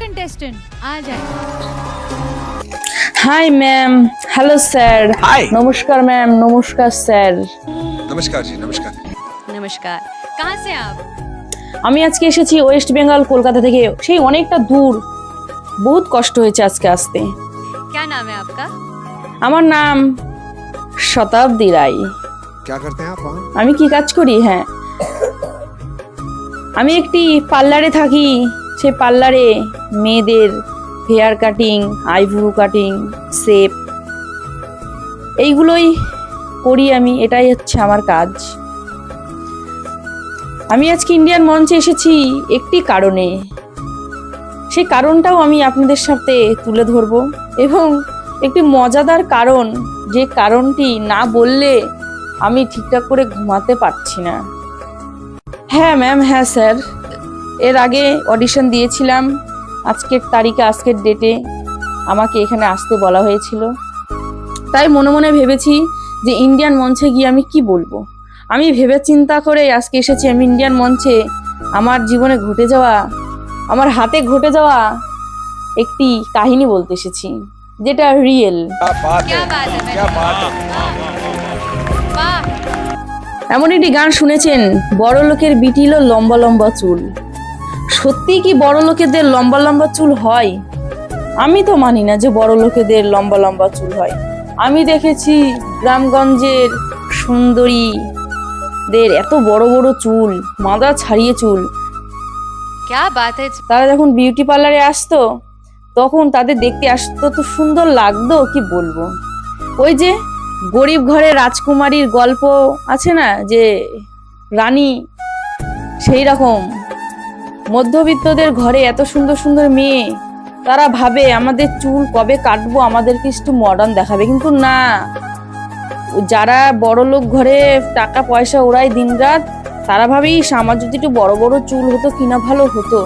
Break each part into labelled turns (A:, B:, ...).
A: Contestant आ जाए।
B: Hi ma'am, hello sir.
C: Hi.
B: নমস্কার ম্যাম, নমস্কার স্যার।
C: नमस्कार जी, नमस्कार।
A: नमस्कार, कहाँ से आप?
B: আমি আজকে এসেছি ওয়েস্ট বেঙ্গল কলকাতা থেকে, সেই অনেকটা দূর, বহুত কষ্ট হয়েছে আজকে আসতে।
A: क्या नाम है आपका?
B: আমার নাম শতাব্দী রায়।
C: क्या करते हैं आप वहाँ?
B: আমি কি কাজ করি? হ্যাঁ, আমি একটি পার্লারে থাকি। সেই পার্লারে মেয়েদের hair cutting, eyebrow cutting, shape এইগুলোই করি আমি। এটাই হচ্ছে আমার কাজ। আমি আজকে ইন্ডিয়ান মঞ্চে এসেছি একটি কারণে। সেই কারণটাও আমি আপনাদের সাথে তুলে ধরব, এবং একটি মজাদার কারণ, যে কারণটি না বললে আমি ঠিকঠাক করে ঘুমাতে পারছি না। হ্যাঁ ম্যাম, হ্যাঁ স্যার, এর আগে অডিশন দিয়েছিলাম। আজকের তারিখে, আজকের ডেটে আমাকে এখানে আসতে বলা হয়েছিল। তাই মনে মনে ভেবেছি যে ইন্ডিয়ান মঞ্চে গিয়ে আমি কি বলবো। আমি ভেবে চিন্তা করে আজকে এসেছি। আমি ইন্ডিয়ান মঞ্চে আমার জীবনে ঘটে যাওয়া, আমার হাতে ঘটে যাওয়া একটি কাহিনী বলতে এসেছি, যেটা রিয়েল।
C: क्या बात
A: क्या
C: है,
A: बात है,
C: क्या बात है।
A: वाह,
B: এমন একটি গান শুনেছেন, বড় লোকের বিটিল লম্বা লম্বা চুল। সত্যি কি বড় লোকেদের লম্বা লম্বা চুল হয়? আমি তো মানি না যে বড় লোকেদের লম্বা লম্বা চুল হয়। আমি দেখেছি গ্রামগঞ্জের সুন্দরীদের এত বড় বড় চুল, মাথা ছাড়িয়ে চুল।
A: क्या बात है।
B: তারা যখন বিউটি পার্লারে আসতো, তখন তাদের দেখতে আসতো তো সুন্দর লাগতো, কি বলবো। ওই যে গরিব ঘরে রাজকুমারীর গল্প আছে না, যে রানী, সেই রকম মধ্যবিত্তদের ঘরে এত সুন্দর সুন্দর মেয়ে, তারা ভাবে আমাদের চুল কবে কাটবো, আমাদেরকে একটু মডার্ন দেখাবে। কিন্তু না, যারা বড় লোক ঘরে টাকা পয়সা ওরাই দিনরাত, তারা ভাবেই আমার যদি একটু বড় বড় চুল হতো কিনা ভালো হতো।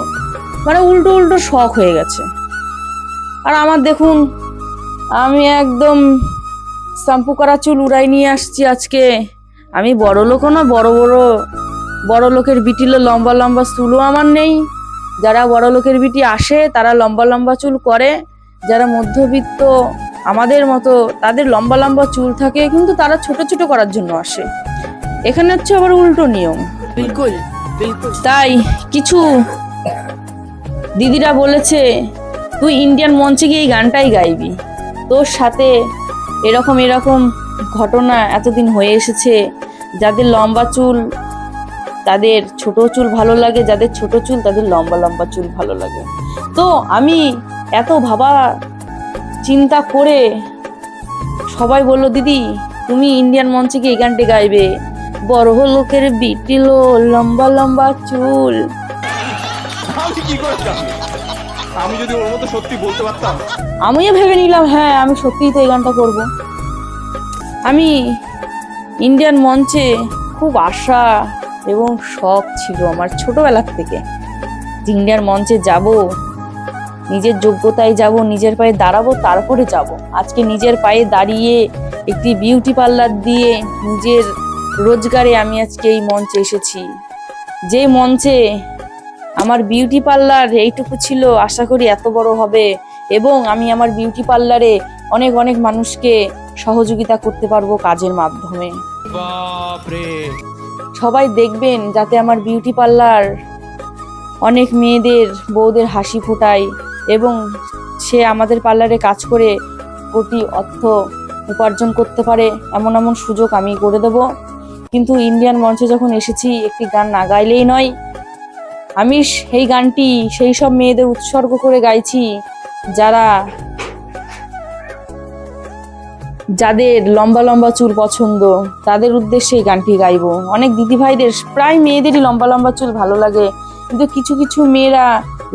B: মানে উল্টো উল্টো শখ হয়ে গেছে। আর আমার দেখুন, আমি একদম শ্যাম্পু করা চুল উড়াই নিয়ে আসছি আজকে। আমি বড় লোকও না, বড় লোকের বিটিলো লম্বা লম্বা চুলও আমার নেই। যারা বড় লোকের বিটি আসে তারা লম্বা লম্বা চুল করে, যারা মধ্যবিত্ত আমাদের মতো তাদের লম্বা লম্বা চুল থাকে, কিন্তু তারা ছোট ছোট করার জন্য আসে। এখানে হচ্ছে আবার উল্টো নিয়ম।
D: बिल्कुल बिल्कुल।
B: তাই কিছু দিদিরা বলেছে, তুই ইন্ডিয়ান মঞ্চে গিয়ে এই গানটাই গাইবি। তোর সাথে এরকম এরকম ঘটনা এতদিন হয়ে এসেছে। যাদের লম্বা চুল তাদের ছোট চুল ভালো লাগে, যাদের ছোট চুল তাদের লম্বা লম্বা চুল ভালো লাগে। তো আমি এত ভাবা চিন্তা করে সবাই বলল, দিদি তুমি ইন্ডিয়ান মঞ্চে গিয়ে এই গানটি গাইবে, বড় লোকের বিটিল লম্বা লম্বা চুল।
E: আমি কি করে জানি? আমি যদি ওর মতো সত্যি বলতে পারতাম।
B: আমিও ভেবে নিলাম, হ্যাঁ আমি সত্যিই তো এই গানটা করব। আমি ইন্ডিয়ান মঞ্চে খুব আশা এবং শখ ছিল আমার ছোটবেলার থেকে, যে ইন্ডিয়ান মঞ্চে যাব, নিজের যোগ্যতায় যাব, নিজের পায়ে দাঁড়াবো, তারপরে যাব। আজকে নিজের পায়ে দাঁড়িয়ে একটি বিউটি পার্লার দিয়ে নিজের রোজগারে আমি আজকে এই মঞ্চে এসেছি। যে মঞ্চে আমার বিউটি পার্লার এইটুকু ছিল, আশা করি এত বড় হবে, এবং আমি আমার বিউটি পার্লারে অনেক অনেক মানুষকে সহযোগিতা করতে পারবো কাজের মাধ্যমে। সবাই দেখবেন যাতে আমার বিউটি পার্লার অনেক মেয়েদের, বউদের হাসি ফোটায়, এবং সে আমাদের পার্লারে কাজ করে কোটি অর্থ উপার্জন করতে পারে, এমন এমন সুযোগ আমি করে দেব। কিন্তু ইন্ডিয়ান মঞ্চে যখন এসেছি, একটি গান না গাইলেই নয়। আমি সেই গানটি সেই সব মেয়েদের উৎসর্গ করে গাইছি যাদের লম্বা লম্বা চুল পছন্দ, তাদের উদ্দেশ্যে এই গানটি গাইবো। অনেক দিদিভাইদের, প্রায় মেয়েদেরই লম্বা লম্বা চুল ভালো লাগে, কিন্তু কিছু কিছু মেয়েরা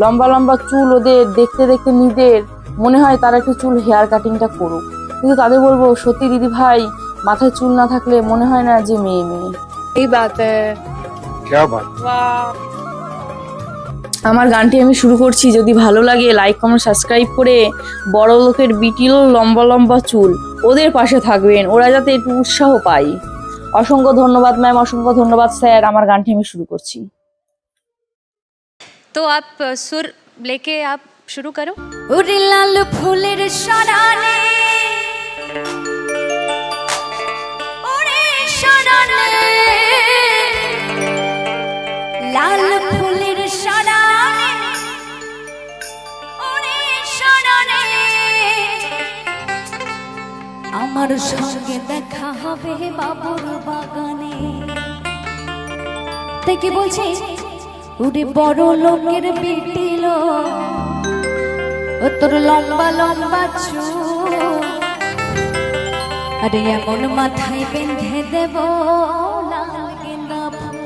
B: লম্বা লম্বা চুল ওদের দেখতে দেখতে নিজের মনে হয় তারা একটু চুল হেয়ার কাটিংটা করুক। কিন্তু তাদের বলবো, সত্যি দিদিভাই, মাথায় চুল না থাকলে মনে হয় না যে মেয়ে মেয়ে।
D: सही बात है।
C: क्या बात।
B: আমার গানটি আমি শুরু করছি। যদি ভালো লাগে লাইক কমেন্ট সাবস্ক্রাইব করে বড় লোকের বিটিল লম্বা লম্বা চুল ওদের পাশে থাকবেন, ওরা যাতে একটু উৎসাহ পায়। অসংখ্য ধন্যবাদ ম্যাম, অসংখ্য ধন্যবাদ স্যার। আমার গানটি আমি শুরু করছি।
A: तो आप सुर लेके आप शुरू करो।
F: ওরে লাল ফুলের সরানে ওরে সরানে লাল ফুলের সরানে ওরে সরানে আমার সঙ্গে দেখা হবে বাবুর বাগানে। তাই কি বলছে ওরে বড় লোকের বিটিল ও তোর লম্বা লম্বা চুল আরে এমন মাথায় বেঁধে দেব লাল গেন্দা ফুল।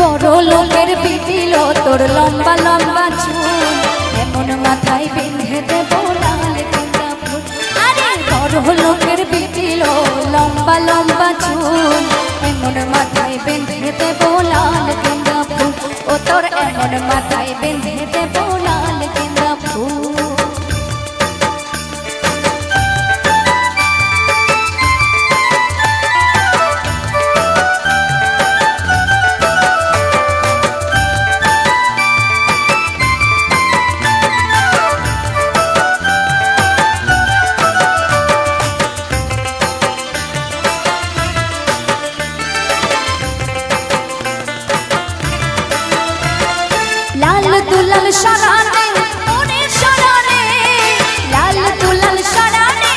F: বড় লোকের বিটিল তোর লম্বা লম্বা চুল এমন মাথায় বেঁধে দেব লাল গেন্দা ফুল। আরে বড় লোকের বিটিল লম্বা লম্বা চুল এমন মাথায় বেঁধে দেব লাল গেন্দা ফুল। ও তোর এমন মাথায় বেঁধে দেব লাল গেন্দা ফুল। লাল দুলাল সরানে ওরে সরানে লাল দুলাল সরানে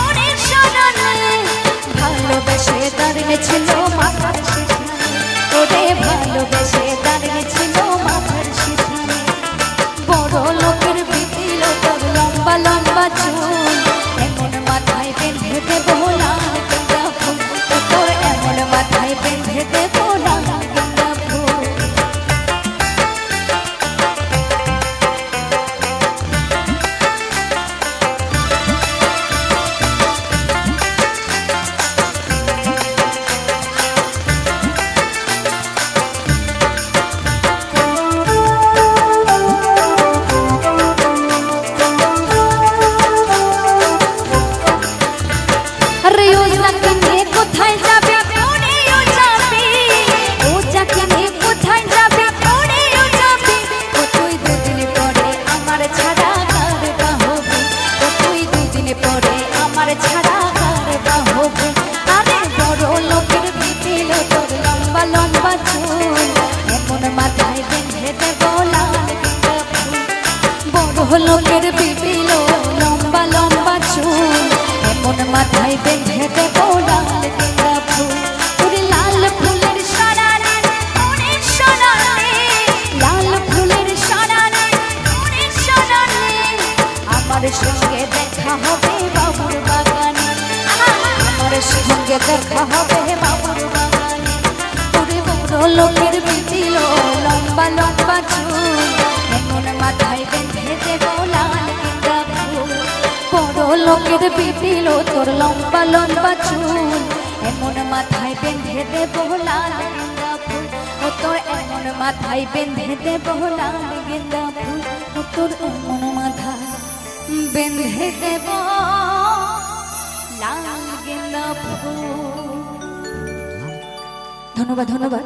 F: ওরে সরানে ভালোবেসে দাঁড়িয়ে ছিল মাথার সিঁথানে ওরে ভালোবেসে দাঁড়িয়ে ছিল মাথার সিঁথানে। বড় লোকের বিটিল তোর লম্বা লম্বা চুল এমন মাথায় বেঁধে দেব লাল গেন্দা ফুল। তোর এমন মাথায় বেঁধে দেব লাল গেন্দা ফুল। আরে ও যাকে নিয়ে কোথায় যাবে ওরে ও যাবে ও যাকে নিয়ে কোথায় যাবে ওরে ও যাবে। ও তুই দুদিন পরে আমার ছাড়া কার বা হবে ও তুই দুদিন পরে আমার ছাড়া কার বা হবে। আরে বড় লোকের বিটিল তোর লম্বা লম্বা চুল এমন মাথায় বেঁধে দেব লাল গেন্দা ফুল। বড় লোকের বিটিল লম্বা লম্বা চুল এমন মাথায় বেঁধে দেব লাল গেন্দা ফুল। ওরে লাল ফুলের সরানে ওরে সরানে লাল ফুলের সরানে ওরে সরানে আমার সঙ্গে দেখা হবে বাবুর বাগানে। আমার সঙ্গে দেখা হবে বাবুর বাগানে। ওরে বড় লোকের বিটিল লম্বা লম্বা চুল এমন মাথায় বেঁধে দেব লাল গেন্দা ফুল। বড় লোকের বিটিল তোর লম্বা লম্বা চুল এমন মাথায় বেঁধে দেব লাল গেন্দা ফুল। ও তোর এমন মাথায় বেঁধে দেব লাল গেন্দা ফুল। ও তোর এমন মাথায় বেঁধে দেব লাল গেন্দা ফুল। ধন্যবাদ ধন্যবাদ।